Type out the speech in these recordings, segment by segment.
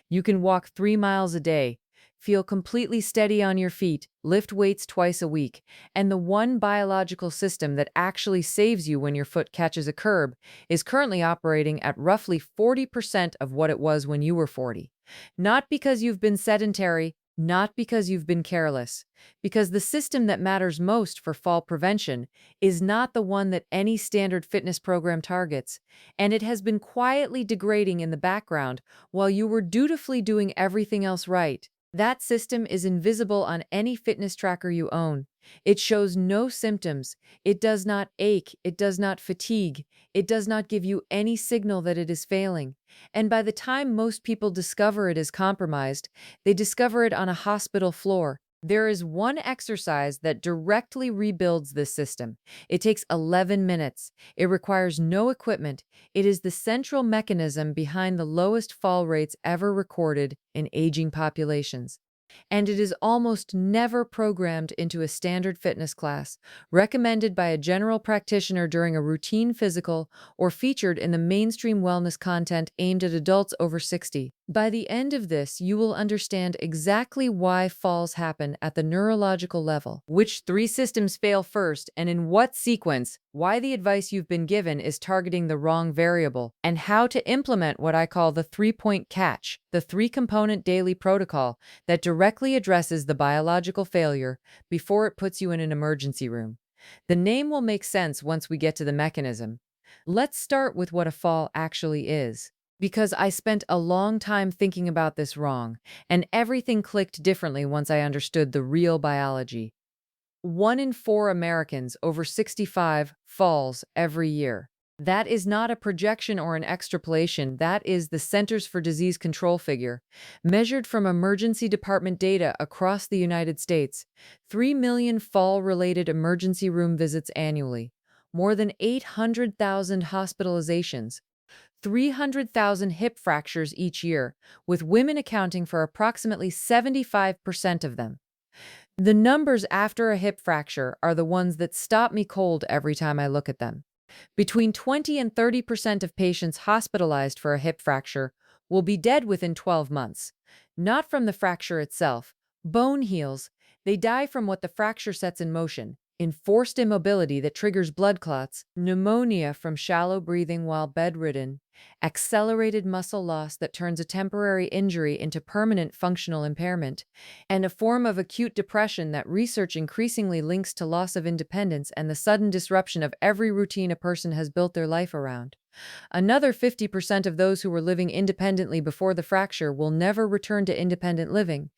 You can walk 3 miles a day, feel completely steady on your feet, lift weights twice a week, and the one biological system that actually saves you when your foot catches a curb is currently operating at roughly 40% of what it was when you were 40. Not because you've been sedentary, not because you've been careless, because the system that matters most for fall prevention is not the one that any standard fitness program targets, and it has been quietly degrading in the background while you were dutifully doing everything else right. That system is invisible on any fitness tracker you own. It shows no symptoms. It does not ache. It does not fatigue. It does not give you any signal that it is failing. And by the time most people discover it is compromised, they discover it on a hospital floor. There is one exercise that directly rebuilds this system. It takes 11 minutes. It requires no equipment. It is the central mechanism behind the lowest fall rates ever recorded in aging populations. And it is almost never programmed into a standard fitness class, recommended by a general practitioner during a routine physical, or featured in the mainstream wellness content aimed at adults over 60. By the end of this, you will understand exactly why falls happen at the neurological level, which three systems fail first, and in what sequence, why the advice you've been given is targeting the wrong variable, and how to implement what I call the three-point catch, the three-component daily protocol that directly addresses the biological failure before it puts you in an emergency room. The name will make sense once we get to the mechanism. Let's start with what a fall actually is, because I spent a long time thinking about this wrong, and everything clicked differently once I understood the real biology. 1 in 4 Americans over 65 falls every year. That is not a projection or an extrapolation. That is the Centers for Disease Control figure, measured from emergency department data across the United States. 3 million fall-related emergency room visits annually, more than 800,000 hospitalizations, 300,000 hip fractures each year, with women accounting for approximately 75% of them. The numbers after a hip fracture are the ones that stop me cold every time I look at them. Between 20 and 30% of patients hospitalized for a hip fracture will be dead within 12 months. Not from the fracture itself. Bone heals. They die from what the fracture sets in motion: enforced immobility that triggers blood clots, pneumonia from shallow breathing while bedridden, accelerated muscle loss that turns a temporary injury into permanent functional impairment, and a form of acute depression that research increasingly links to loss of independence and the sudden disruption of every routine a person has built their life around. Another 50% of those who were living independently before the fracture will never return to independent living.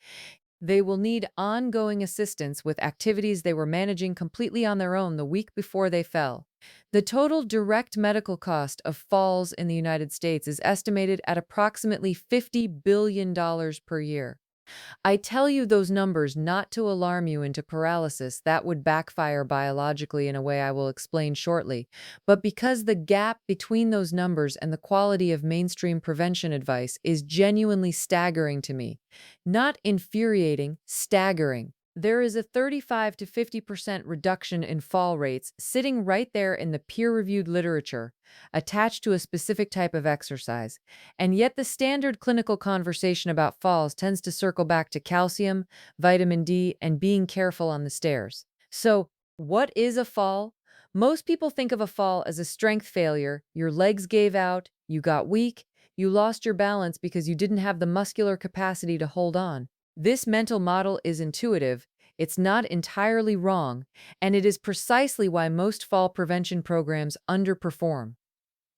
They will need ongoing assistance with activities they were managing completely on their own the week before they fell. The total direct medical cost of falls in the United States is estimated at approximately $50 billion per year. I tell you those numbers not to alarm you into paralysis. That would backfire biologically in a way I will explain shortly, but because the gap between those numbers and the quality of mainstream prevention advice is genuinely staggering to me. Not infuriating, staggering. There is a 35 to 50% reduction in fall rates sitting right there in the peer-reviewed literature, attached to a specific type of exercise. And yet the standard clinical conversation about falls tends to circle back to calcium, vitamin D, and being careful on the stairs. So, what is a fall? Most people think of a fall as a strength failure. Your legs gave out, you got weak, you lost your balance because you didn't have the muscular capacity to hold on. This mental model is intuitive, it's not entirely wrong, and it is precisely why most fall prevention programs underperform.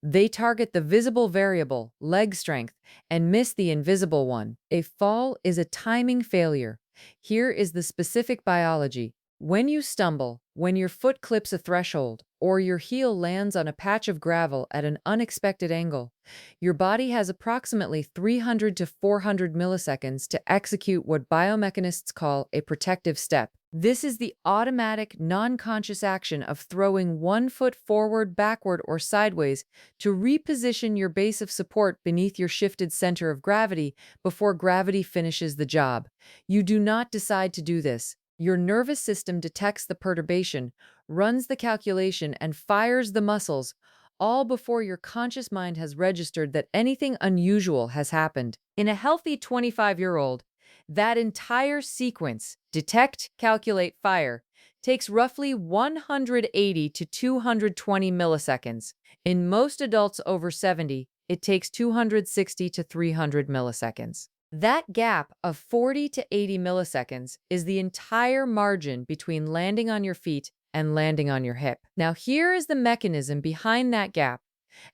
They target the visible variable, leg strength, and miss the invisible one. A fall is a timing failure. Here is the specific biology. When you stumble, when your foot clips a threshold, or your heel lands on a patch of gravel at an unexpected angle, your body has approximately 300 to 400 milliseconds to execute what biomechanists call a protective step. This is the automatic, non-conscious action of throwing one foot forward, backward, or sideways to reposition your base of support beneath your shifted center of gravity before gravity finishes the job. You do not decide to do this. Your nervous system detects the perturbation, runs the calculation, and fires the muscles, all before your conscious mind has registered that anything unusual has happened. In a healthy 25-year-old, that entire sequence, detect, calculate, fire, takes roughly 180 to 220 milliseconds. In most adults over 70, it takes 260 to 300 milliseconds. That gap of 40 to 80 milliseconds is the entire margin between landing on your feet and landing on your hip. Now, here is the mechanism behind that gap.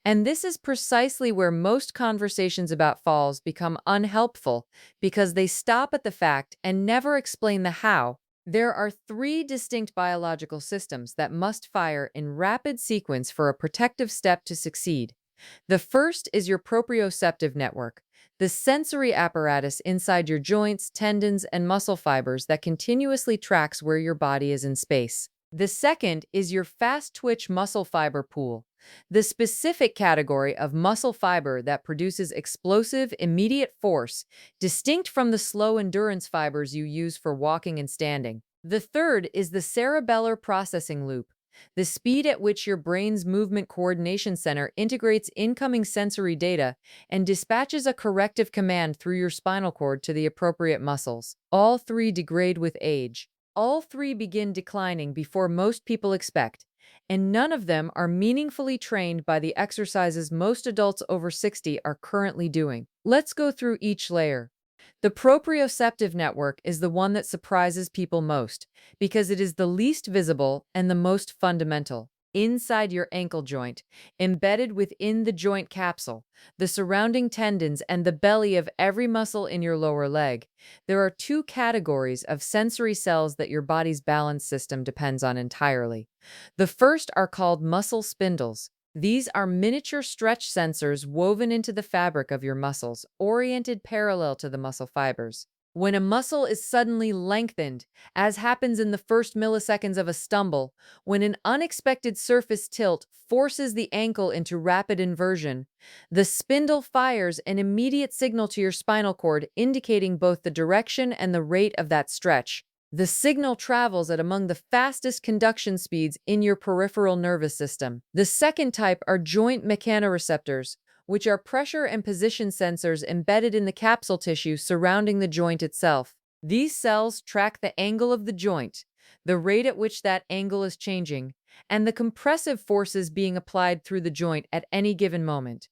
And this is precisely where most conversations about falls become unhelpful because they stop at the fact and never explain the how. There are three distinct biological systems that must fire in rapid sequence for a protective step to succeed. The first is your proprioceptive network, the sensory apparatus inside your joints, tendons, and muscle fibers that continuously tracks where your body is in space. The second is your fast-twitch muscle fiber pool, the specific category of muscle fiber that produces explosive, immediate force, distinct from the slow endurance fibers you use for walking and standing. The third is the cerebellar processing loop, the speed at which your brain's movement coordination center integrates incoming sensory data and dispatches a corrective command through your spinal cord to the appropriate muscles. All three degrade with age. All three begin declining before most people expect, and none of them are meaningfully trained by the exercises most adults over 60 are currently doing. Let's go through each layer. The proprioceptive network is the one that surprises people most because it is the least visible and the most fundamental. Inside your ankle joint, embedded within the joint capsule, the surrounding tendons, and the belly of every muscle in your lower leg, there are two categories of sensory cells that your body's balance system depends on entirely. The first are called muscle spindles. These are miniature stretch sensors woven into the fabric of your muscles, oriented parallel to the muscle fibers. When a muscle is suddenly lengthened, as happens in the first milliseconds of a stumble, when an unexpected surface tilt forces the ankle into rapid inversion, the spindle fires an immediate signal to your spinal cord indicating both the direction and the rate of that stretch. The signal travels at among the fastest conduction speeds in your peripheral nervous system. The second type are joint mechanoreceptors, which are pressure and position sensors embedded in the capsule tissue surrounding the joint itself. These cells track the angle of the joint, the rate at which that angle is changing, and the compressive forces being applied through the joint at any given moment.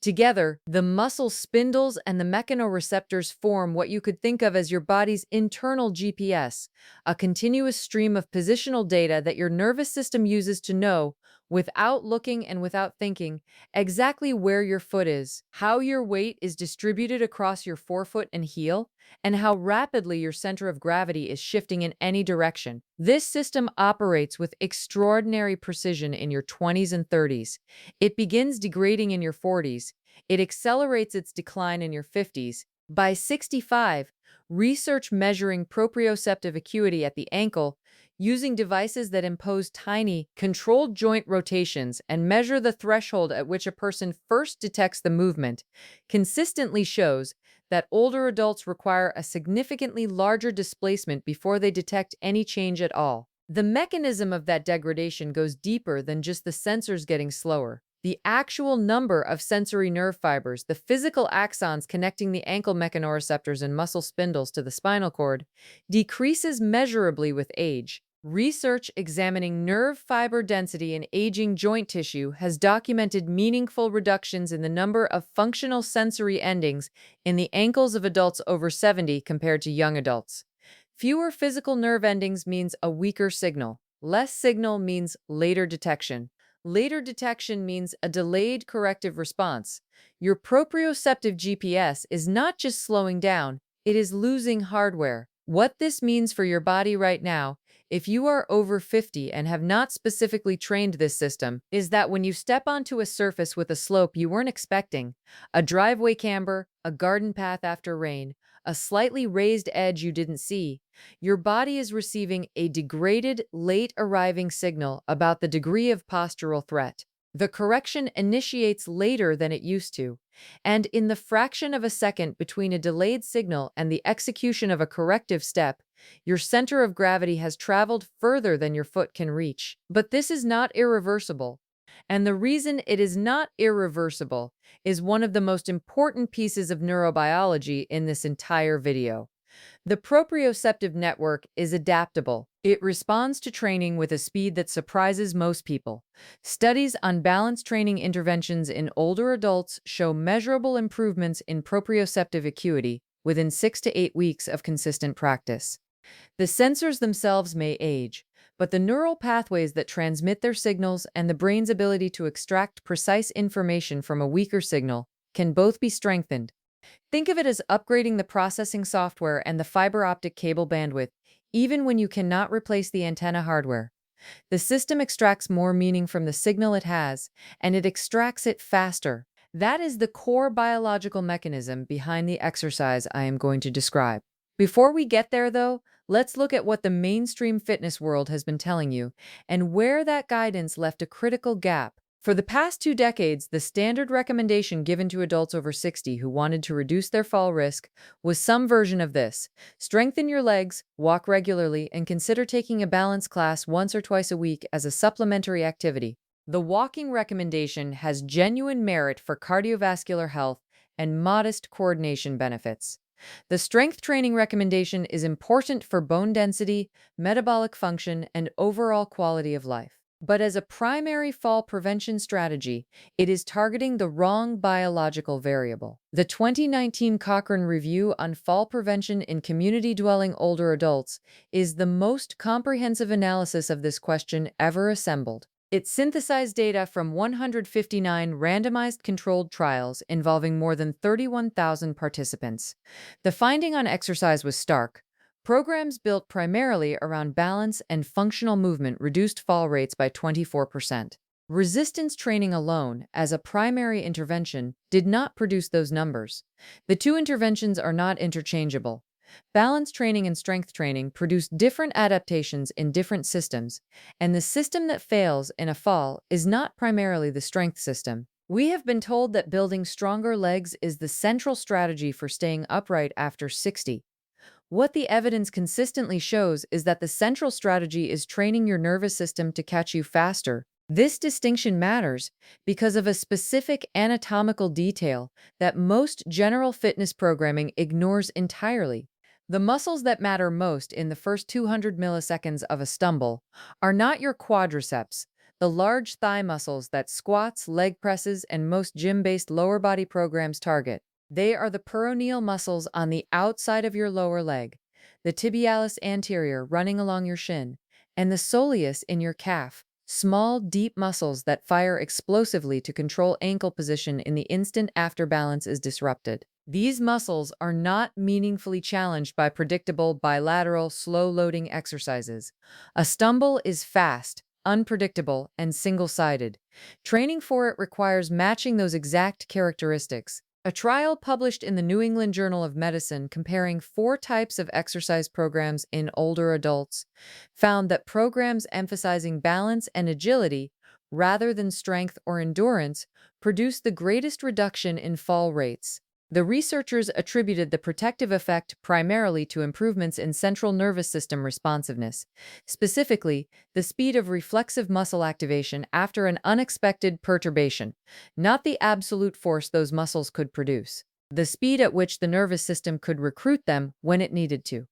Together, the muscle spindles and the mechanoreceptors form what you could think of as your body's internal GPS, a continuous stream of positional data that your nervous system uses to know, without looking and without thinking, exactly where your foot is, how your weight is distributed across your forefoot and heel, and how rapidly your center of gravity is shifting in any direction. This system operates with extraordinary precision in your 20s and 30s. It begins degrading in your 40s. It accelerates its decline in your 50s. By 65, research measuring proprioceptive acuity at the ankle using devices that impose tiny, controlled joint rotations and measure the threshold at which a person first detects the movement, consistently shows that older adults require a significantly larger displacement before they detect any change at all. The mechanism of that degradation goes deeper than just the sensors getting slower. The actual number of sensory nerve fibers, the physical axons connecting the ankle mechanoreceptors and muscle spindles to the spinal cord, decreases measurably with age. Research examining nerve fiber density in aging joint tissue has documented meaningful reductions in the number of functional sensory endings in the ankles of adults over 70 compared to young adults. Fewer physical nerve endings means a weaker signal. Less signal means later detection. Later detection means a delayed corrective response. Your proprioceptive GPS is not just slowing down, it is losing hardware. What this means for your body right now, if you are over 50 and have not specifically trained this system, is that when you step onto a surface with a slope you weren't expecting, a driveway camber, a garden path after rain, a slightly raised edge you didn't see, your body is receiving a degraded, late-arriving signal about the degree of postural threat. The correction initiates later than it used to, and in the fraction of a second between a delayed signal and the execution of a corrective step, your center of gravity has traveled further than your foot can reach. But this is not irreversible. And the reason it is not irreversible is one of the most important pieces of neurobiology in this entire video. The proprioceptive network is adaptable. It responds to training with a speed that surprises most people. Studies on balance training interventions in older adults show measurable improvements in proprioceptive acuity within 6 to 8 weeks of consistent practice. The sensors themselves may age, but the neural pathways that transmit their signals and the brain's ability to extract precise information from a weaker signal can both be strengthened. Think of it as upgrading the processing software and the fiber optic cable bandwidth, even when you cannot replace the antenna hardware. The system extracts more meaning from the signal it has, and it extracts it faster. That is the core biological mechanism behind the exercise I am going to describe. Before we get there, though, let's look at what the mainstream fitness world has been telling you and where that guidance left a critical gap. For the past 2 decades, the standard recommendation given to adults over 60 who wanted to reduce their fall risk was some version of this: strengthen your legs, walk regularly, and consider taking a balance class once or twice a week as a supplementary activity. The walking recommendation has genuine merit for cardiovascular health and modest coordination benefits. The strength training recommendation is important for bone density, metabolic function, and overall quality of life. But as a primary fall prevention strategy, it is targeting the wrong biological variable. The 2019 Cochrane Review on Fall Prevention in Community-Dwelling Older Adults is the most comprehensive analysis of this question ever assembled. It synthesized data from 159 randomized controlled trials involving more than 31,000 participants. The finding on exercise was stark. Programs built primarily around balance and functional movement reduced fall rates by 24%. Resistance training alone, as a primary intervention, did not produce those numbers. The two interventions are not interchangeable. Balance training and strength training produce different adaptations in different systems, and the system that fails in a fall is not primarily the strength system. We have been told that building stronger legs is the central strategy for staying upright after 60. What the evidence consistently shows is that the central strategy is training your nervous system to catch you faster. This distinction matters because of a specific anatomical detail that most general fitness programming ignores entirely. The muscles that matter most in the first 200 milliseconds of a stumble are not your quadriceps, the large thigh muscles that squats, leg presses, and most gym-based lower body programs target. They are the peroneal muscles on the outside of your lower leg, the tibialis anterior running along your shin, and the soleus in your calf, small, deep muscles that fire explosively to control ankle position in the instant after balance is disrupted. These muscles are not meaningfully challenged by predictable bilateral slow-loading exercises. A stumble is fast, unpredictable, and single-sided. Training for it requires matching those exact characteristics. A trial published in the New England Journal of Medicine comparing 4 types of exercise programs in older adults found that programs emphasizing balance and agility rather than strength or endurance produced the greatest reduction in fall rates. The researchers attributed the protective effect primarily to improvements in central nervous system responsiveness, specifically the speed of reflexive muscle activation after an unexpected perturbation, not the absolute force those muscles could produce, the speed at which the nervous system could recruit them when it needed to.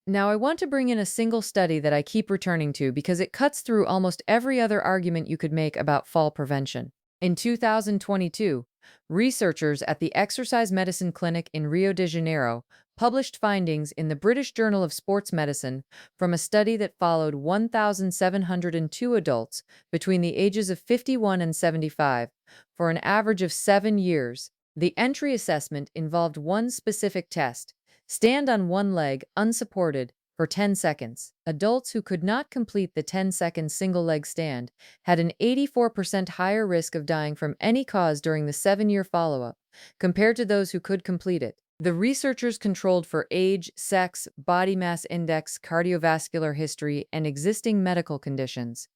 Now, I want to bring in a single study that I keep returning to because it cuts through almost every other argument you could make about fall prevention. In 2022, researchers at the Exercise Medicine Clinic in Rio de Janeiro published findings in the British Journal of Sports Medicine from a study that followed 1,702 adults between the ages of 51 and 75 for an average of 7 years. The entry assessment involved one specific test: stand on one leg, unsupported, for 10 seconds. Adults who could not complete the 10-second single-leg stand had an 84% higher risk of dying from any cause during the 7-year follow-up, compared to those who could complete it. The researchers controlled for age, sex, body mass index, cardiovascular history, and existing medical conditions.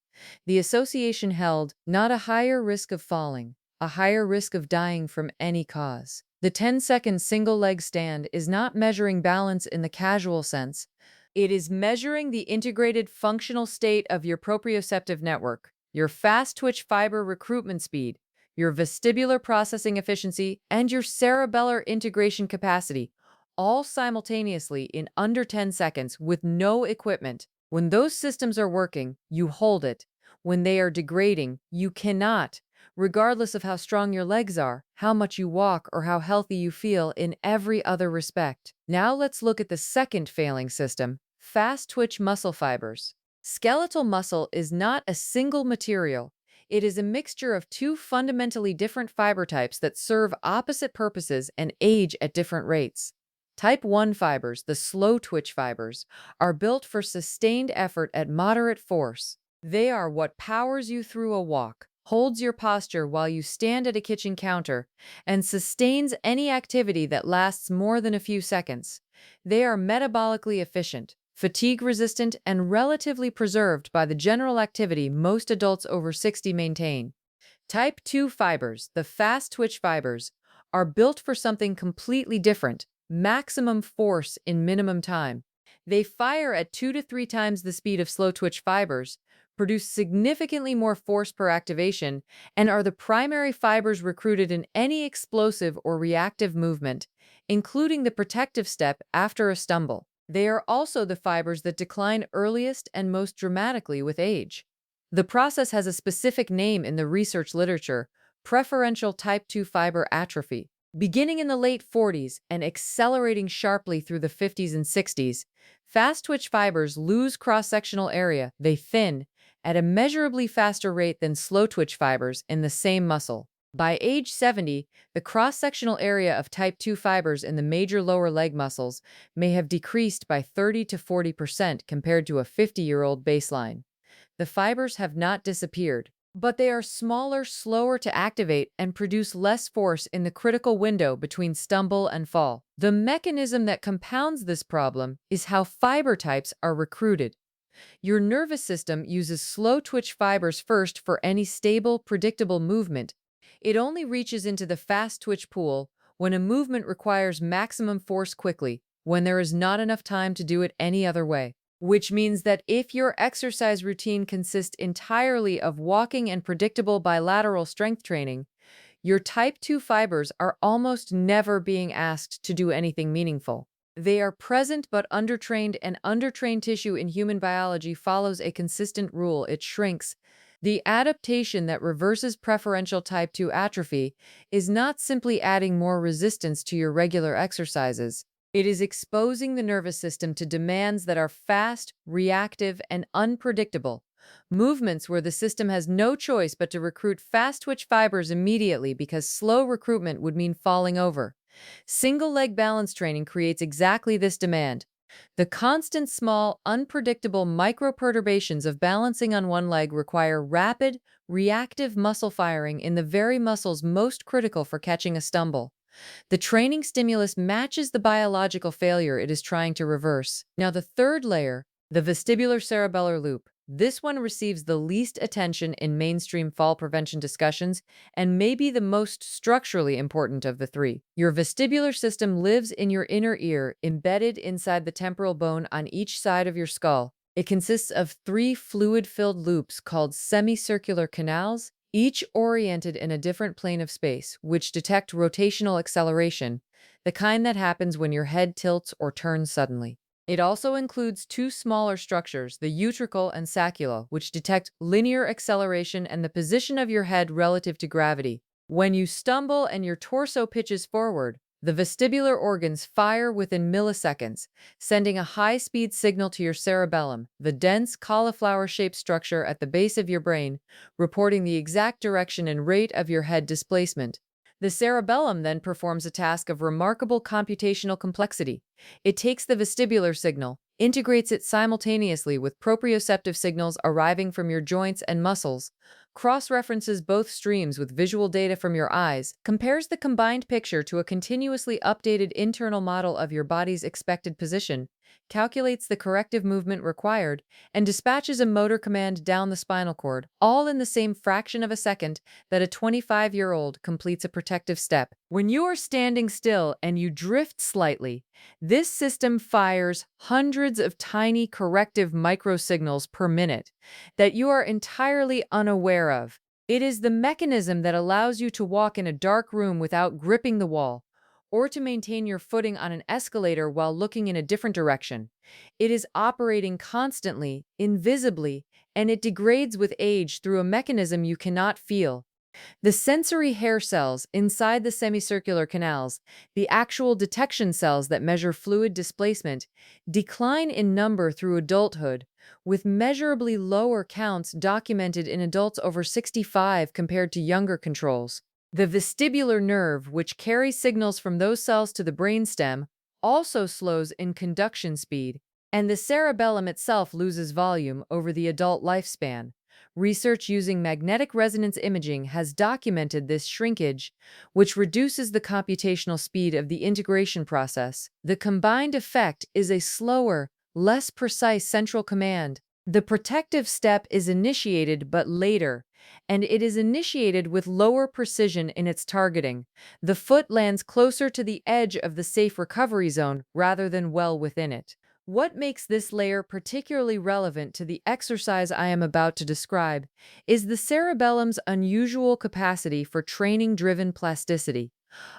The association held not a higher risk of falling, a higher risk of dying from any cause. The 10-second single-leg stand is not measuring balance in the casual sense. It is measuring the integrated functional state of your proprioceptive network. your fast twitch fiber recruitment speed, your vestibular processing efficiency, and your cerebellar integration capacity, all simultaneously in under 10 seconds with no equipment. When those systems are working, you hold it. When they are degrading, you cannot, regardless of how strong your legs are, how much you walk, or how healthy you feel in every other respect. Now let's look at the second failing system, fast twitch muscle fibers. Skeletal muscle is not a single material. It is a mixture of two fundamentally different fiber types that serve opposite purposes and age at different rates. Type 1 fibers, the slow twitch fibers, are built for sustained effort at moderate force. They are what powers you through a walk, holds your posture while you stand at a kitchen counter, and sustains any activity that lasts more than a few seconds. They are metabolically efficient, fatigue-resistant, and relatively preserved by the general activity most adults over 60 maintain. Type 2 fibers, the fast twitch fibers, are built for something completely different: maximum force in minimum time. They fire at 2 to 3 times the speed of slow twitch fibers, produce significantly more force per activation, and are the primary fibers recruited in any explosive or reactive movement, including the protective step after a stumble. They are also the fibers that decline earliest and most dramatically with age. The process has a specific name in the research literature: preferential type 2 fiber atrophy. Beginning in the late 40s and accelerating sharply through the 50s and 60s, fast twitch fibers lose cross-sectional area, they thin, at a measurably faster rate than slow twitch fibers in the same muscle. By age 70, the cross-sectional area of type 2 fibers in the major lower leg muscles may have decreased by 30 to 40% compared to a 50-year-old baseline. The fibers have not disappeared, but they are smaller, slower to activate, and produce less force in the critical window between stumble and fall. The mechanism that compounds this problem is how fiber types are recruited. Your nervous system uses slow twitch fibers first for any stable, predictable movement. It only reaches into the fast twitch pool when a movement requires maximum force quickly, when there is not enough time to do it any other way. Which means that if your exercise routine consists entirely of walking and predictable bilateral strength training, your type 2 fibers are almost never being asked to do anything meaningful. They are present but undertrained, and undertrained tissue in human biology follows a consistent rule: it shrinks. The adaptation that reverses preferential type 2 atrophy is not simply adding more resistance to your regular exercises. It is exposing the nervous system to demands that are fast, reactive, and unpredictable. Movements where the system has no choice but to recruit fast twitch fibers immediately because slow recruitment would mean falling over. Single leg balance training creates exactly this demand. The constant, small, unpredictable microperturbations of balancing on one leg require rapid, reactive muscle firing in the very muscles most critical for catching a stumble. The training stimulus matches the biological failure it is trying to reverse. Now, the third layer, the vestibular cerebellar loop. This one receives the least attention in mainstream fall prevention discussions and may be the most structurally important of the three. Your vestibular system lives in your inner ear, embedded inside the temporal bone on each side of your skull. It consists of 3 fluid-filled loops called semicircular canals, each oriented in a different plane of space, which detect rotational acceleration, the kind that happens when your head tilts or turns suddenly. It also includes 2 smaller structures, the utricle and saccula, which detect linear acceleration and the position of your head relative to gravity. When you stumble and your torso pitches forward, the vestibular organs fire within milliseconds, sending a high-speed signal to your cerebellum, the dense cauliflower-shaped structure at the base of your brain, reporting the exact direction and rate of your head displacement. The cerebellum then performs a task of remarkable computational complexity. It takes the vestibular signal, integrates it simultaneously with proprioceptive signals arriving from your joints and muscles, cross-references both streams with visual data from your eyes, compares the combined picture to a continuously updated internal model of your body's expected position, calculates the corrective movement required, and dispatches a motor command down the spinal cord, all in the same fraction of a second that a 25-year-old completes a protective step. When you are standing still and you drift slightly, this system fires hundreds of tiny corrective microsignals per minute that you are entirely unaware of. It is the mechanism that allows you to walk in a dark room without gripping the wall, or to maintain your footing on an escalator while looking in a different direction. It is operating constantly, invisibly, and it degrades with age through a mechanism you cannot feel. The sensory hair cells inside the semicircular canals, the actual detection cells that measure fluid displacement, decline in number through adulthood, with measurably lower counts documented in adults over 65 compared to younger controls. The vestibular nerve, which carries signals from those cells to the brainstem, also slows in conduction speed, and the cerebellum itself loses volume over the adult lifespan. Research using magnetic resonance imaging has documented this shrinkage, which reduces the computational speed of the integration process. The combined effect is a slower, less precise central command. The protective step is initiated but later, and it is initiated with lower precision in its targeting. The foot lands closer to the edge of the safe recovery zone rather than well within it. What makes this layer particularly relevant to the exercise I am about to describe is the cerebellum's unusual capacity for training-driven plasticity.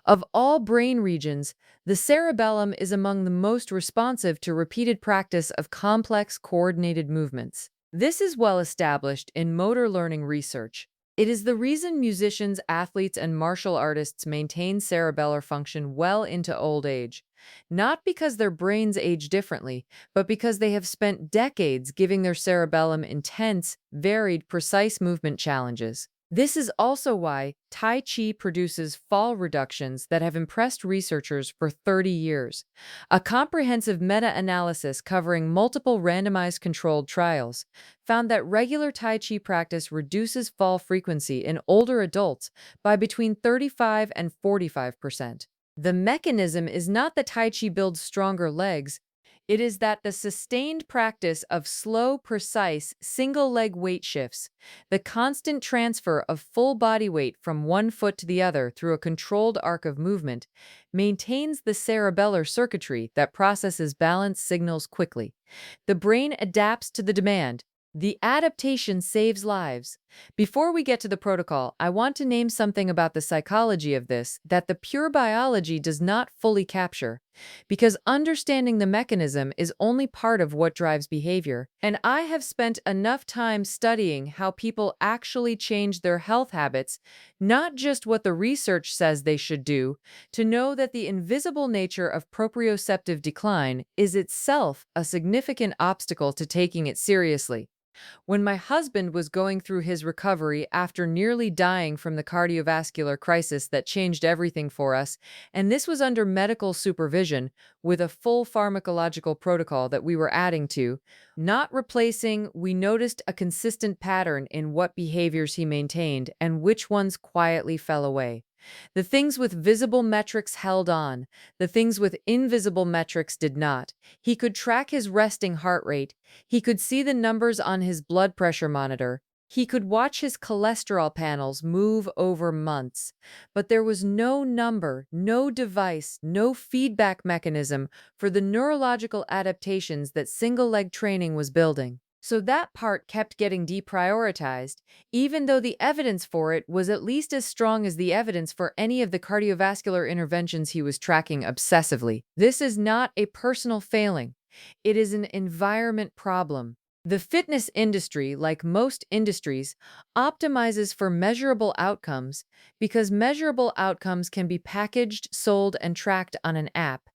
Of all brain regions, the cerebellum is among the most responsive to repeated practice of complex, coordinated movements. This is well established in motor learning research. It is the reason musicians, athletes, and martial artists maintain cerebellar function well into old age. Not because their brains age differently, but because they have spent decades giving their cerebellum intense, varied, precise movement challenges. This is also why Tai Chi produces fall reductions that have impressed researchers for 30 years. A comprehensive meta-analysis covering multiple randomized controlled trials found that regular Tai Chi practice reduces fall frequency in older adults by between 35 and 45%. The mechanism is not that Tai Chi builds stronger legs. It is that the sustained practice of slow, precise, single-leg weight shifts, the constant transfer of full body weight from one foot to the other through a controlled arc of movement, maintains the cerebellar circuitry that processes balance signals quickly. The brain adapts to the demand. The adaptation saves lives. Before we get to the protocol, I want to name something about the psychology of this that the pure biology does not fully capture, because understanding the mechanism is only part of what drives behavior. And I have spent enough time studying how people actually change their health habits, not just what the research says they should do, to know that the invisible nature of proprioceptive decline is itself a significant obstacle to taking it seriously. When my husband was going through his recovery after nearly dying from the cardiovascular crisis that changed everything for us, and this was under medical supervision with a full pharmacological protocol that we were adding to, not replacing, we noticed a consistent pattern in what behaviors he maintained and which ones quietly fell away. The things with visible metrics held on. The things with invisible metrics did not. He could track his resting heart rate. He could see the numbers on his blood pressure monitor. He could watch his cholesterol panels move over months. But there was no number, no device, no feedback mechanism for the neurological adaptations that single-leg training was building. So that part kept getting deprioritized, even though the evidence for it was at least as strong as the evidence for any of the cardiovascular interventions he was tracking obsessively. This is not a personal failing. It is an environment problem. The fitness industry, like most industries, optimizes for measurable outcomes because measurable outcomes can be packaged, sold, and tracked on an app.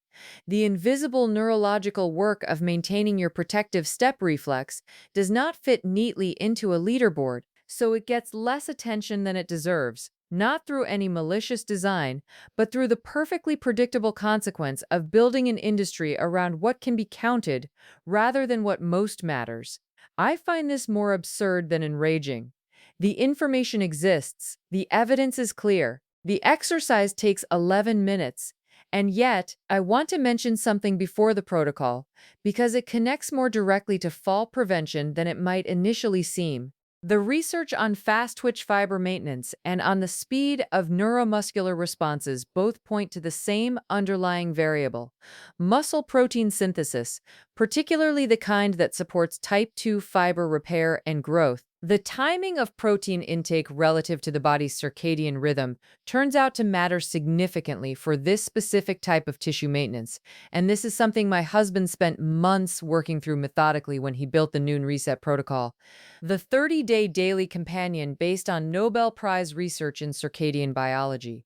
The invisible neurological work of maintaining your protective step reflex does not fit neatly into a leaderboard, so it gets less attention than it deserves, not through any malicious design, but through the perfectly predictable consequence of building an industry around what can be counted rather than what most matters. I find this more absurd than enraging. The information exists, the evidence is clear, the exercise takes 11 minutes, And yet, I want to mention something before the protocol because it connects more directly to fall prevention than it might initially seem. The research on fast twitch fiber maintenance and on the speed of neuromuscular responses both point to the same underlying variable: muscle protein synthesis, particularly the kind that supports type 2 fiber repair and growth. The timing of protein intake relative to the body's circadian rhythm turns out to matter significantly for this specific type of tissue maintenance, and this is something my husband spent months working through methodically when he built the Noon Reset protocol. The 30-day daily companion based on Nobel Prize research in circadian biology.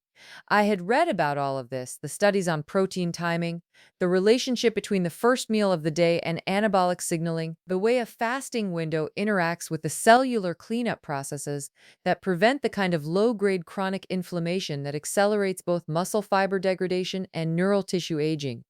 I had read about all of this, the studies on protein timing, the relationship between the first meal of the day and anabolic signaling, the way a fasting window interacts with the cellular cleanup processes that prevent the kind of low-grade chronic inflammation that accelerates both muscle fiber degradation and neural tissue aging.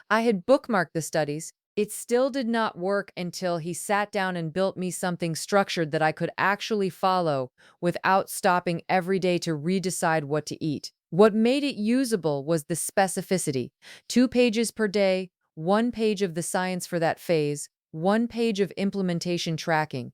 I had bookmarked the studies. It still did not work until he sat down and built me something structured that I could actually follow without stopping every day to redecide what to eat. What made it usable was the specificity: 2 pages per day, 1 page of the science for that phase, 1 page of implementation tracking.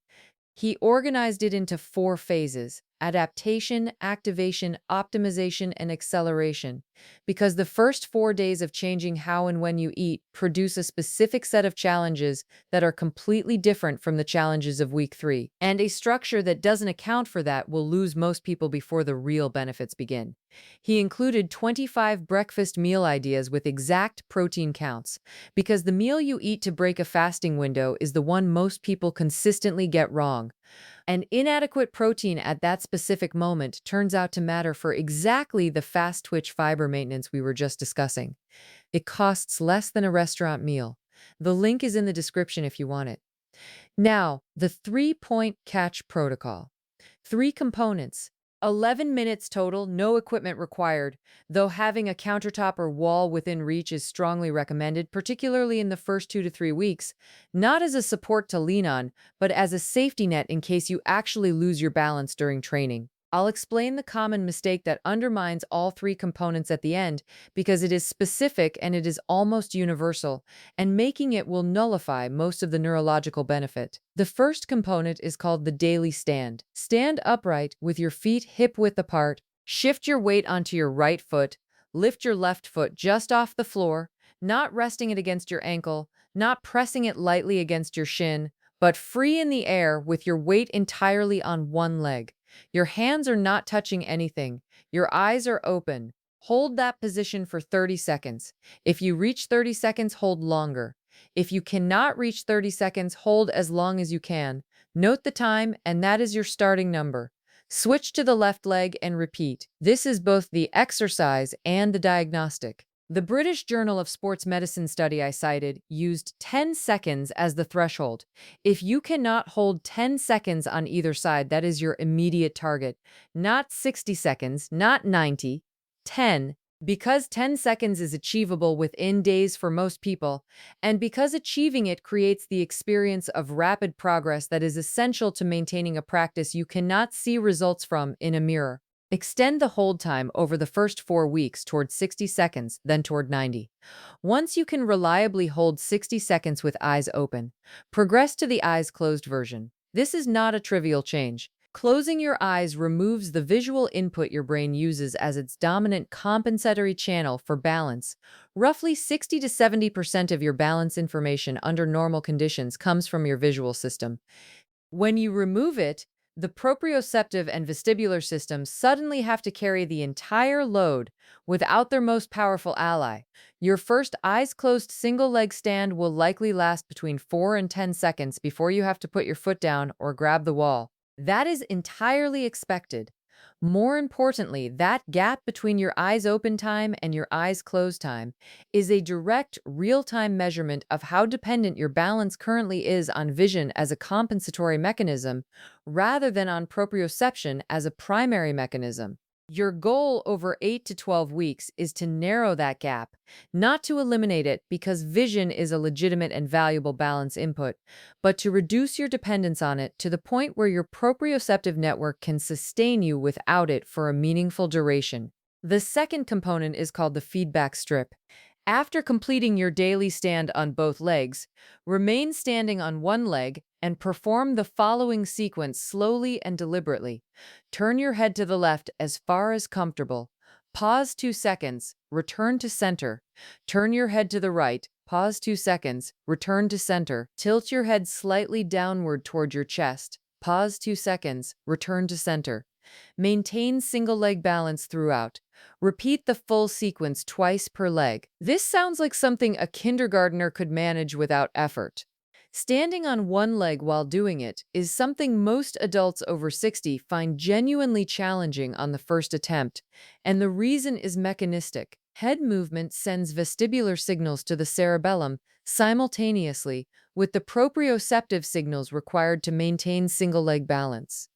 He organized it into 4 phases: adaptation, activation, optimization, and acceleration. Because the first 4 days of changing how and when you eat produce a specific set of challenges that are completely different from the challenges of week 3. And a structure that doesn't account for that will lose most people before the real benefits begin. He included 25 breakfast meal ideas with exact protein counts, because the meal you eat to break a fasting window is the one most people consistently get wrong. An inadequate protein at that specific moment turns out to matter for exactly the fast twitch fiber maintenance we were just discussing. It costs less than a restaurant meal. The link is in the description if you want it. Now, the 3-point catch protocol. 3 components. 11 minutes total, no equipment required, though having a countertop or wall within reach is strongly recommended, particularly in the first 2 to 3 weeks, not as a support to lean on, but as a safety net in case you actually lose your balance during training. I'll explain the common mistake that undermines all 3 components at the end because it is specific and it is almost universal, and making it will nullify most of the neurological benefit. The first component is called the daily stand. Stand upright with your feet hip-width apart, shift your weight onto your right foot, lift your left foot just off the floor, not resting it against your ankle, not pressing it lightly against your shin, but free in the air with your weight entirely on one leg. Your hands are not touching anything. Your eyes are open. Hold that position for 30 seconds. If you reach 30 seconds, hold longer. If you cannot reach 30 seconds, hold as long as you can. Note the time, and that is your starting number. Switch to the left leg and repeat. This is both the exercise and the diagnostic. The British Journal of Sports Medicine study I cited used 10 seconds as the threshold. If you cannot hold 10 seconds on either side, that is your immediate target. Not 60 seconds, not 90, 10. Because 10 seconds is achievable within days for most people, and because achieving it creates the experience of rapid progress that is essential to maintaining a practice you cannot see results from in a mirror. Extend the hold time over the first 4 weeks toward 60 seconds, then toward 90. Once you can reliably hold 60 seconds with eyes open, progress to the eyes closed version. This is not a trivial change. Closing your eyes removes the visual input your brain uses as its dominant compensatory channel for balance. Roughly 60 to 70% of your balance information under normal conditions comes from your visual system. When you remove it, the proprioceptive and vestibular systems suddenly have to carry the entire load without their most powerful ally. Your first eyes-closed single-leg stand will likely last between 4 and 10 seconds before you have to put your foot down or grab the wall. That is entirely expected. More importantly, that gap between your eyes open time and your eyes closed time is a direct, real-time measurement of how dependent your balance currently is on vision as a compensatory mechanism rather than on proprioception as a primary mechanism. Your goal over 8 to 12 weeks is to narrow that gap, not to eliminate it because vision is a legitimate and valuable balance input, but to reduce your dependence on it to the point where your proprioceptive network can sustain you without it for a meaningful duration. The second component is called the feedback strip. After completing your daily stand on both legs, remain standing on one leg and perform the following sequence slowly and deliberately. Turn your head to the left as far as comfortable. Pause 2 seconds. Return to center. Turn your head to the right. Pause 2 seconds. Return to center. Tilt your head slightly downward toward your chest. Pause 2 seconds. Return to center. Maintain single leg balance throughout. Repeat the full sequence twice per leg. This sounds like something a kindergartner could manage without effort. Standing on one leg while doing it is something most adults over 60 find genuinely challenging on the first attempt, and the reason is mechanistic. Head movement sends vestibular signals to the cerebellum simultaneously with the proprioceptive signals required to maintain single leg balance.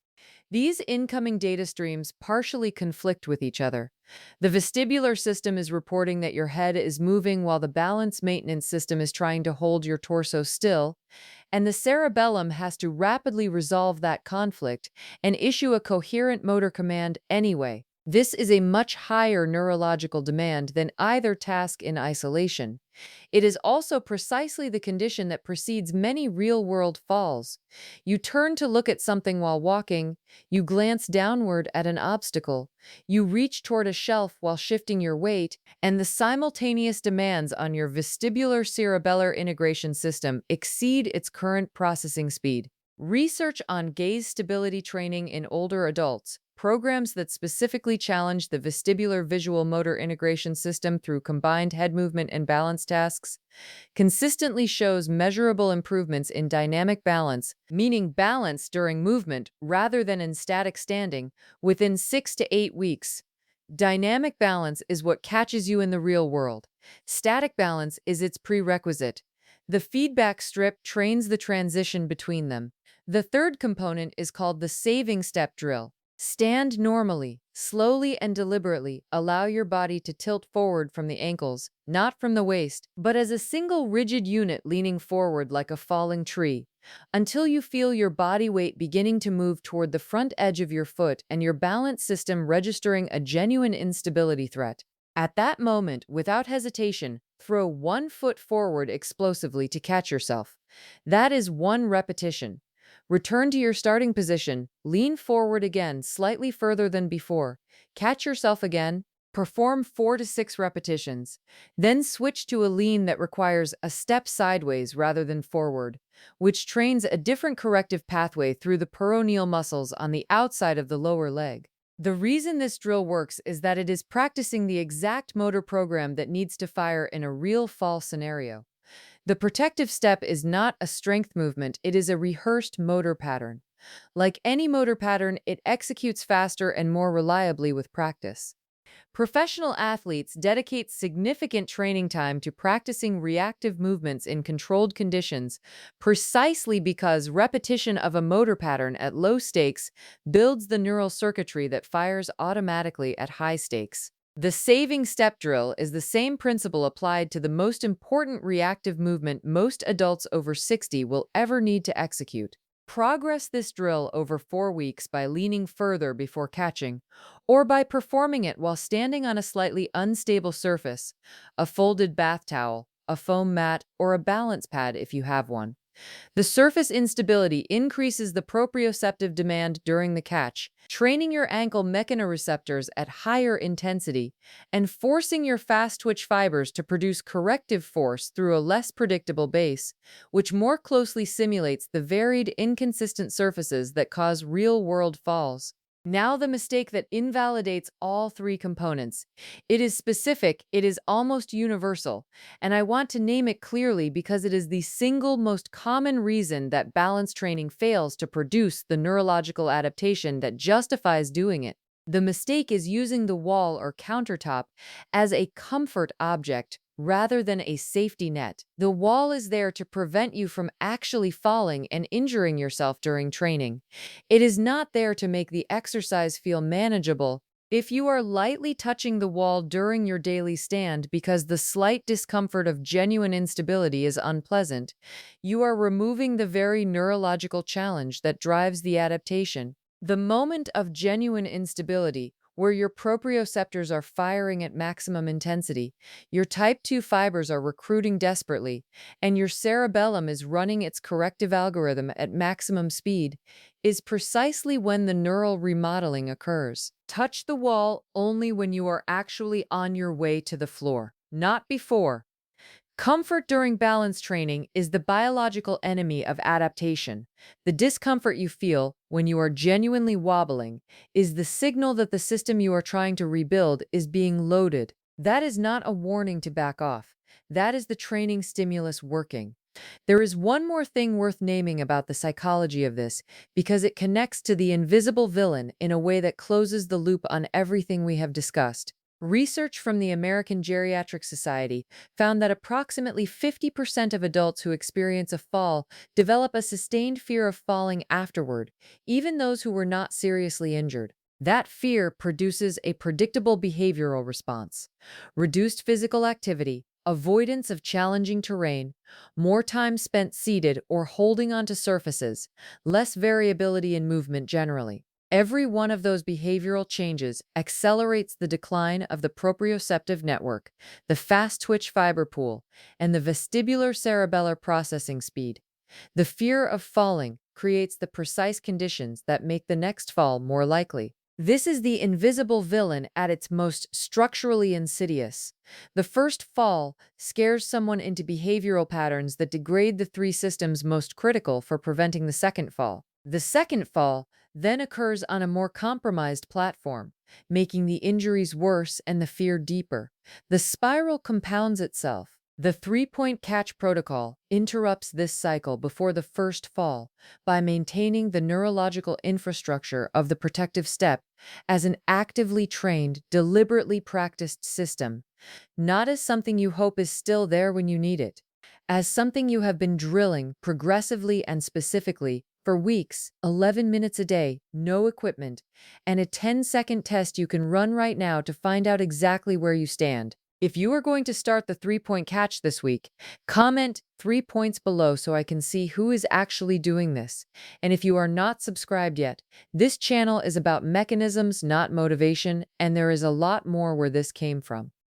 These incoming data streams partially conflict with each other. The vestibular system is reporting that your head is moving while the balance maintenance system is trying to hold your torso still, and the cerebellum has to rapidly resolve that conflict and issue a coherent motor command anyway. This is a much higher neurological demand than either task in isolation. It is also precisely the condition that precedes many real-world falls. You turn to look at something while walking, you glance downward at an obstacle, you reach toward a shelf while shifting your weight, and the simultaneous demands on your vestibular cerebellar integration system exceed its current processing speed. Research on gaze stability training in older adults, programs that specifically challenge the vestibular visual motor integration system through combined head movement and balance tasks, consistently shows measurable improvements in dynamic balance, meaning balance during movement rather than in static standing, within 6 to 8 weeks. Dynamic balance is what catches you in the real world. Static balance is its prerequisite. The feedback strip trains the transition between them. The third component is called the saving step drill. Stand normally, slowly and deliberately. Allow your body to tilt forward from the ankles, not from the waist, but as a single rigid unit leaning forward like a falling tree, until you feel your body weight beginning to move toward the front edge of your foot and your balance system registering a genuine instability threat. At that moment, without hesitation, throw one foot forward explosively to catch yourself. That is one repetition. Return to your starting position, lean forward again slightly further than before, catch yourself again, perform 4 to 6 repetitions, then switch to a lean that requires a step sideways rather than forward, which trains a different corrective pathway through the peroneal muscles on the outside of the lower leg. The reason this drill works is that it is practicing the exact motor program that needs to fire in a real fall scenario. The protective step is not a strength movement, it is a rehearsed motor pattern. Like any motor pattern, it executes faster and more reliably with practice. Professional athletes dedicate significant training time to practicing reactive movements in controlled conditions, precisely because repetition of a motor pattern at low stakes builds the neural circuitry that fires automatically at high stakes. The saving step drill is the same principle applied to the most important reactive movement most adults over 60 will ever need to execute. Progress this drill over 4 weeks by leaning further before catching, or by performing it while standing on a slightly unstable surface, a folded bath towel, a foam mat, or a balance pad if you have one. The surface instability increases the proprioceptive demand during the catch, training your ankle mechanoreceptors at higher intensity and forcing your fast-twitch fibers to produce corrective force through a less predictable base, which more closely simulates the varied, inconsistent surfaces that cause real-world falls. Now the mistake that invalidates all 3 components. It is specific, it is almost universal, and I want to name it clearly because it is the single most common reason that balance training fails to produce the neurological adaptation that justifies doing it. The mistake is using the wall or countertop as a comfort object rather than a safety net. The wall is there to prevent you from actually falling and injuring yourself during training. It is not there to make the exercise feel manageable. If you are lightly touching the wall during your daily stand because the slight discomfort of genuine instability is unpleasant, you are removing the very neurological challenge that drives the adaptation. The moment of genuine instability, where your proprioceptors are firing at maximum intensity, your type 2 fibers are recruiting desperately, and your cerebellum is running its corrective algorithm at maximum speed, is precisely when the neural remodeling occurs. Touch the wall only when you are actually on your way to the floor, not before. Comfort during balance training is the biological enemy of adaptation. The discomfort you feel when you are genuinely wobbling is the signal that the system you are trying to rebuild is being loaded. That is not a warning to back off. That is the training stimulus working. There is one more thing worth naming about the psychology of this, because it connects to the invisible villain in a way that closes the loop on everything we have discussed. Research from the American Geriatric Society found that approximately 50% of adults who experience a fall develop a sustained fear of falling afterward, even those who were not seriously injured. That fear produces a predictable behavioral response: reduced physical activity, avoidance of challenging terrain, more time spent seated or holding onto surfaces, less variability in movement generally. Every one of those behavioral changes accelerates the decline of the proprioceptive network, the fast twitch fiber pool, and the vestibular cerebellar processing speed. The fear of falling creates the precise conditions that make the next fall more likely. This is the invisible villain at its most structurally insidious. The first fall scares someone into behavioral patterns that degrade the three systems most critical for preventing the second fall. The second fall then occurs on a more compromised platform, making the injuries worse and the fear deeper. The spiral compounds itself. The three-point catch protocol interrupts this cycle before the first fall by maintaining the neurological infrastructure of the protective step as an actively trained, deliberately practiced system, not as something you hope is still there when you need it, as something you have been drilling progressively and specifically for weeks, 11 minutes a day, no equipment, and a 10-second test you can run right now to find out exactly where you stand. If you are going to start the three-point catch this week, comment 3 points below so I can see who is actually doing this. And if you are not subscribed yet, this channel is about mechanisms, not motivation, and there is a lot more where this came from.